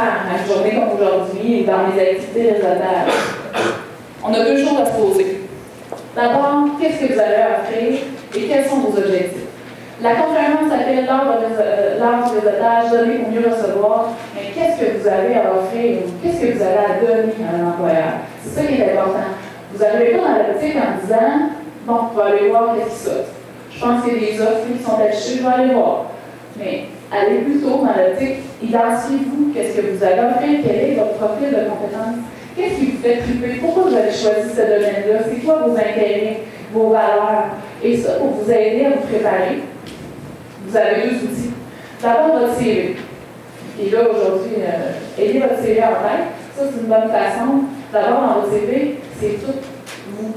faire à une journée comme aujourd'hui ou dans mes activités de réseautage? On a deux choses à se poser. D'abord, qu'est-ce que vous avez à offrir et quels sont vos objectifs? La conférence s'appelle l'art du réseautage, donner pour mieux recevoir. Mais qu'est-ce que vous avez à offrir ou qu'est-ce que vous avez à donner à un employeur? C'est ça qui est important. Vous n'arrivez pas dans la boutique en disant, bon, on va aller voir qu'est-ce qui saute. Je pense qu'il y a des offres qui sont affichées, je vais aller voir. Mais allez plutôt dans la boutique, identifiez-vous qu'est-ce que vous avez à offrir, quel est votre profil de compétence. Qu'est-ce qui vous fait triper? Pourquoi vous avez choisi ce domaine-là? C'est quoi vos intérêts, vos valeurs? Et ça, pour vous aider à vous préparer, vous avez deux outils. D'abord, votre CV. Et là, aujourd'hui, ayez votre CV en tête. Ça, c'est une bonne façon. D'abord, dans votre CV, c'est tout vous.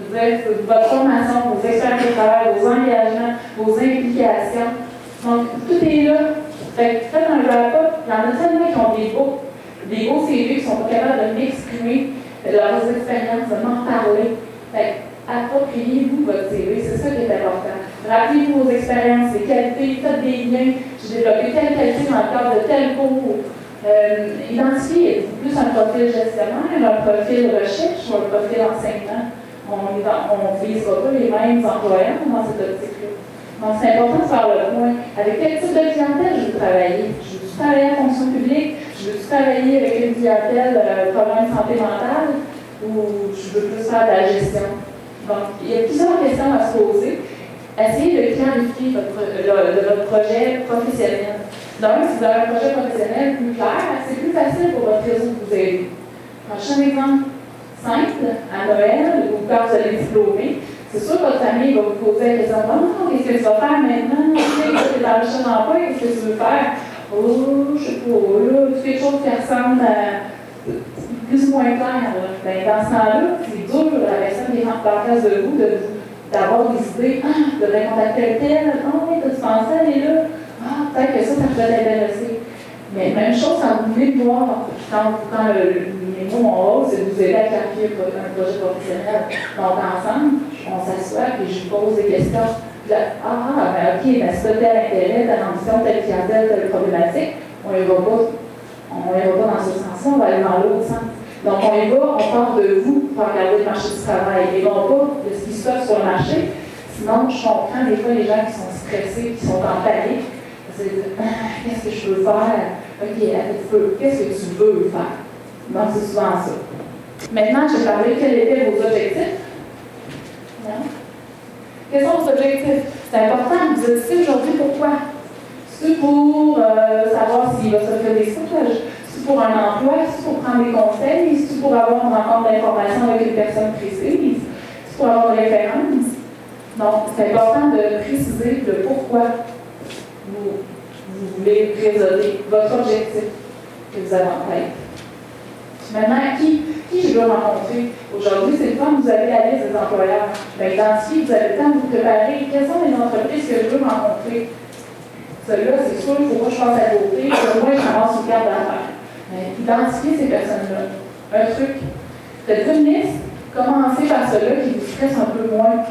Vous êtes votre formation, vos expériences de travail, vos engagements, vos implications. Donc, tout est là. Faites un wrap-up. Il y en a tellement qui ont des beaux CV qui sont pas capables de m'exprimer leurs expériences, de m'en parler. Appropriez-vous votre CV, c'est ça qui est important. Rappelez-vous vos expériences, les qualités, faites des liens. J'ai développé telle qualité dans le cadre de tel cours. Identifiez plus un profil gestionnaire, un profil recherche ou un profil enseignement. On ne visera pas les mêmes employeurs dans cette optique-là. Donc, c'est important de faire le point. Avec quel type de clientèle je veux travailler? Je veux travailler en fonction publique? Je veux travailler avec une clientèle problème de santé mentale? Ou je veux plus faire de la gestion? Donc, il y a plusieurs questions à se poser. Essayez de clarifier votre projet professionnel. Donc, si vous avez un projet professionnel plus clair, c'est plus facile pour votre réseau de vous aider. Un exemple simple, à Noël, ou quand vous allez diplômer, c'est sûr que votre famille va vous poser la question: non, qu'est-ce que tu vas faire maintenant? Tu sais que tu es dans le recherche d'emploi, qu'est-ce que tu veux faire? Oh, je sais pas, là, quelque chose qui ressemble à plus ou moins clair. Ben, dans ce temps-là, c'est dur, la personne qui rentre par face de vous, d'avoir des idées. Ah, je devrais contacter tel. Ah, oui, tu pensais aller là? Ah, peut-être que ça pourrait t'intéresser. Mais même chose quand vous venez me voir, quand les mots en haut, c'est de vous aider à clarifier un projet professionnel. Donc, ensemble, on s'assoit et je vous pose des questions. Ben, ok, ben, si tu as tel intérêt, telle ambition, telle clientèle, telle problématique, on y va pas dans ce sens-là, on va aller dans l'autre sens. Donc, on y va, on part de vous pour regarder le marché du travail et non pas de ce qui se passe sur le marché. Sinon, je comprends des fois les gens qui sont stressés, qui sont en panique. Qu'est-ce que je veux faire? Ok, qu'est-ce que tu veux faire? Donc, c'est souvent ça. Maintenant, je vais parler quels étaient vos objectifs. Non? Quels sont vos objectifs? C'est important, vous êtes ici aujourd'hui, pourquoi? C'est pour savoir s'il va se faire des stages, c'est pour un emploi, c'est pour prendre des conseils, c'est pour avoir une rencontre d'information avec une personne précise, c'est pour avoir une référence. Donc, c'est important de préciser le pourquoi vous voulez résoudre votre objectif que vous avez en tête. Maintenant, qui je veux rencontrer? Aujourd'hui, c'est le temps que vous avez la liste des employeurs. Bien, identifiez, vous avez le temps de vous préparer. Quelles sont les entreprises que je veux rencontrer? Celui-là, c'est sûr, il ne faut pas que je fasse à côté, au moins je ramasse une carte d'affaires. Identifiez ces personnes-là. Un truc. Faites une liste, commencez par celui-là qui vous stresse un peu moins.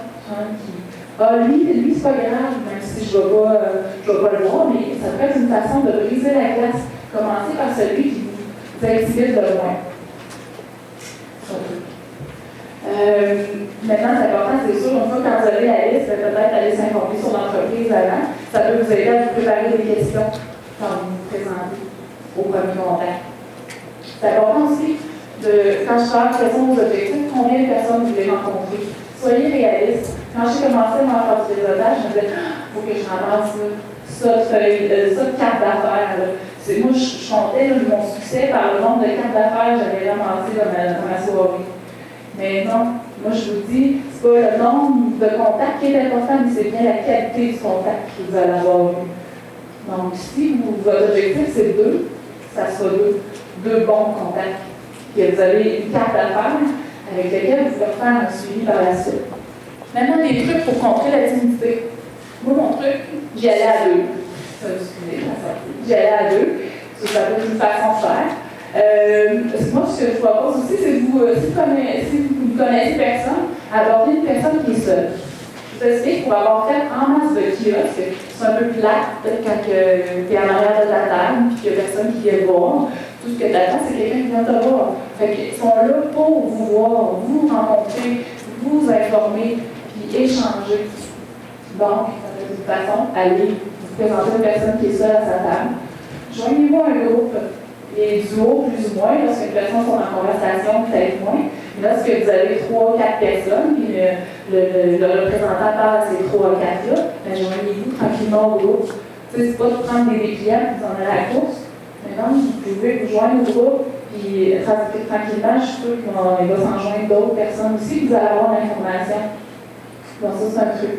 Lui, c'est pas grave, même si je ne vais pas le voir, mais ça peut être une façon de briser la glace. Commencez par celui qui vous intimide de loin. Maintenant, c'est important, c'est sûr, une fois quand vous avez la liste, peut-être aller s'informer sur l'entreprise avant. Ça peut vous aider à vous préparer des questions quand vous vous présentez au premier contact. C'est important aussi, quand je parle quels sont vos objectifs, combien de personnes vous voulez rencontrer. Soyez réaliste. Quand j'ai commencé à faire du réseautage, je me disais, il faut que je ramasse ça de cartes d'affaires. Moi, je comptais mon succès par le nombre de cartes d'affaires que j'avais ramassé dans ma soirée. Mais non, moi je vous dis, c'est pas le nombre de contacts qui est important, mais c'est bien la qualité du contact que vous allez avoir eu. Donc, si votre objectif c'est 2, ça sera deux bons contacts. Que vous avez une carte d'affaires avec laquelle vous pouvez faire un suivi par la suite. Maintenant, des trucs pour contrer la timidité. Moi, mon truc, j'y allais à 2. J'y allais à 2. Ça peut être une façon de faire. Moi, ce que je vous propose aussi, c'est que si vous connaissez personne, aborder une personne qui est seule. Je vous explique, pour avoir fait en masse de kiosques, c'est un peu plate quand tu es en arrière de la table et qu'il n'y a personne qui vient te voir. Tout ce que tu attends, c'est quelqu'un qui vient te voir. Fait qu'ils sont là pour vous voir, vous rencontrer, vous informer, puis échanger. Donc, de toute façon, allez vous présenter une personne qui est seule à sa table. Joignez-vous à un groupe. Les duos, plus ou moins, lorsque les personnes sont en conversation, peut-être moins. Lorsque vous avez 3 ou 4 personnes, puis le représentant parle à ces 3 ou 4-là, ben, joignez-vous tranquillement au groupe. C'est pas de prendre des clients et vous en aller à la course. Maintenant, vous pouvez vous joindre au groupe, puis tranquillement, je suis sûre qu'il va s'en joindre d'autres personnes aussi, vous allez avoir l'information. Donc ça, c'est un truc.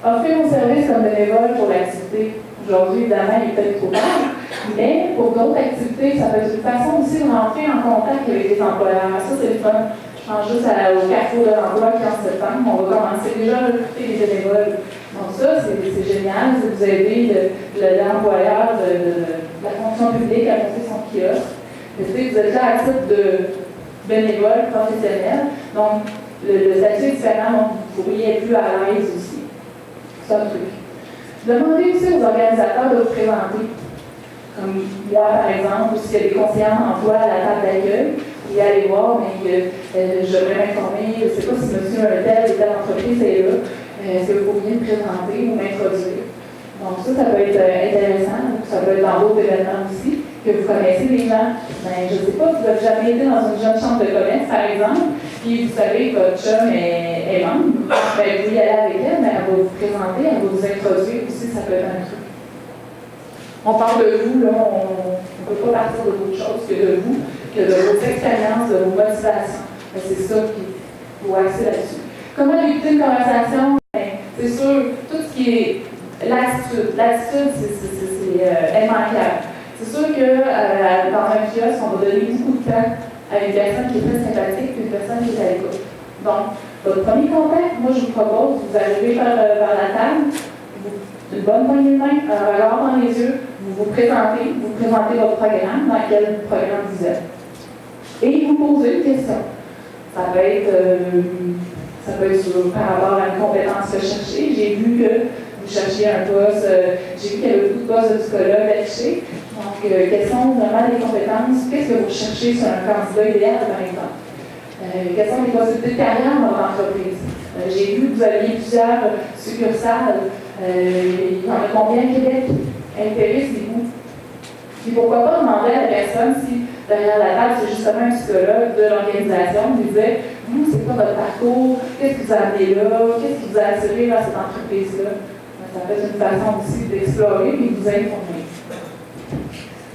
Offrir vos services comme bénévole pour l'activité. Aujourd'hui, évidemment, il est peut-être trop tard, mais pour d'autres activités, ça peut être une façon aussi de rentrer en contact avec les employeurs. Ça, c'est le fun. Je pense juste au Carrefour de l'emploi qui est en septembre. On va commencer déjà à recruter les bénévoles. Donc ça, c'est génial. C'est vous aider l'employeur de la fonction publique à monter son kiosque. Vous êtes là à titre de bénévole professionnel. Donc, le statut est différent, donc vous pourriez être plus à l'aise aussi. C'est un truc. Demandez aussi aux organisateurs de vous présenter. Comme moi, par exemple, ou s'il y a des conseillers en emploi à la table d'accueil, vous y allez voir, mais je voudrais m'informer, je ne sais pas si monsieur un tel ou telle entreprise est là, est-ce que vous pourriez me présenter ou m'introduire. Donc ça peut être intéressant, ça peut être dans d'autres événements aussi, que vous connaissez les gens. Ben, je ne sais pas, vous n'avez jamais été dans une jeune chambre de commerce, par exemple, puis vous savez que votre chum est membre, ben, vous y allez avec elle, mais elle va vous présenter, elle va vous introduire aussi, ça peut être un truc. On parle de vous, là, on ne peut pas partir de d'autre chose que de vous, que de vos expériences, de vos motivations. Ben, c'est ça qu'il faut axer là-dessus. Comment débuter une conversation? Ben, c'est sûr, tout ce qui est l'attitude. L'attitude, c'est immanquable. C'est sûr que dans un kiosque, on va donner beaucoup de temps à une personne qui est très sympathique et une personne qui est à l'écoute. Donc, votre premier contact, moi je vous propose, vous arrivez vers la table, une bonne poignée de main, un regard dans les yeux, vous présentez votre programme, dans quel programme vous êtes. Et vous posez une question. Ça peut être par rapport à une compétence recherchée. J'ai vu que vous cherchiez un poste, j'ai vu qu'il y avait beaucoup de postes de psychologue affichés. Donc, quelles sont vraiment les compétences? Qu'est-ce que vous cherchez sur un candidat idéal, par exemple? Quelles sont les possibilités de carrière dans votre entreprise? J'ai vu que vous aviez plusieurs succursales. Il y en a combien au Québec? Intéressez-vous. Puis pourquoi pas demander à la personne si derrière la table, c'est justement un psychologue de l'organisation qui disait vous, c'est quoi votre parcours? Qu'est-ce que vous avez là? Qu'est-ce qui vous a attiré vers cette entreprise-là? Ça peut être une façon aussi d'explorer et de vous informer.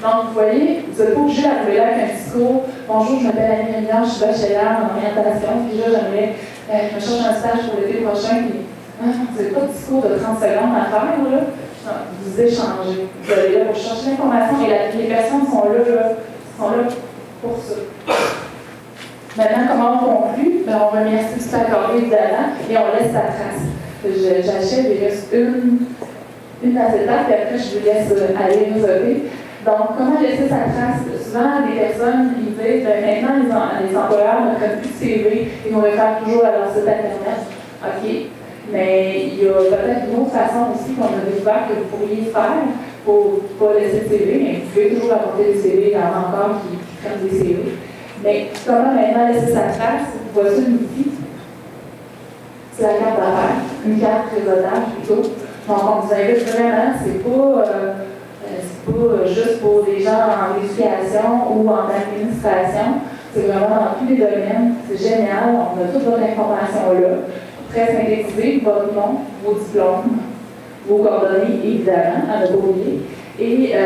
Donc, vous voyez, vous n'êtes pas obligé d'arriver là avec un discours. Bonjour, je m'appelle Annie Réunion, je suis bachelière en orientation, puis là, je me cherche un stage pour l'été prochain. Puis, vous n'avez pas de discours de 30 secondes à faire, là. Non, vous échangez. Vous allez là pour chercher l'information et les personnes sont là pour ça. Maintenant, comment on conclut? Ben, on remercie tout accordé, évidemment, et on laisse la trace. J'achève, il reste une acétate, et après, je vous laisse aller nous aider. Donc, comment laisser sa trace? Souvent, des personnes, ils disent, maintenant, les employeurs ne prennent plus de CV, ils vont le faire toujours à leur site Internet. OK. Mais il y a peut-être une autre façon aussi qu'on a découvert que vous pourriez faire pour ne pas laisser de CV, mais vous pouvez toujours apporter des CV, il y en a encore qui prennent des CV. Mais comment maintenant laisser sa trace? Voici un outil. C'est la carte d'affaires, une carte réseautage plutôt. Donc, on vous invite vraiment, c'est pas juste pour des gens en éducation ou en administration, c'est vraiment dans tous les domaines. C'est génial, on a toute votre information là. Très synthétisé, votre nom, vos diplômes, vos coordonnées, évidemment, à ne pas oublier. Et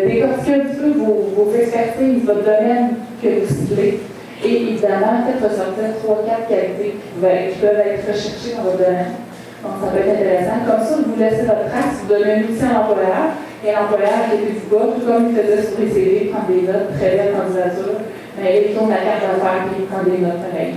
décortiquer un petit peu vos expertises, votre domaine que vous ciblez. Et évidemment, faites ressortir 3-4 qualités qui peuvent être recherchées dans votre domaine. Donc, ça peut être intéressant. Comme ça, vous laissez votre trace, vous donnez un outil à l'employeur, et l'employeur qui était du bas, tout comme il faisait sur les CV, prendre des notes, très belle candidature, mais il tourne la carte d'affaires et il prend des notes pareilles.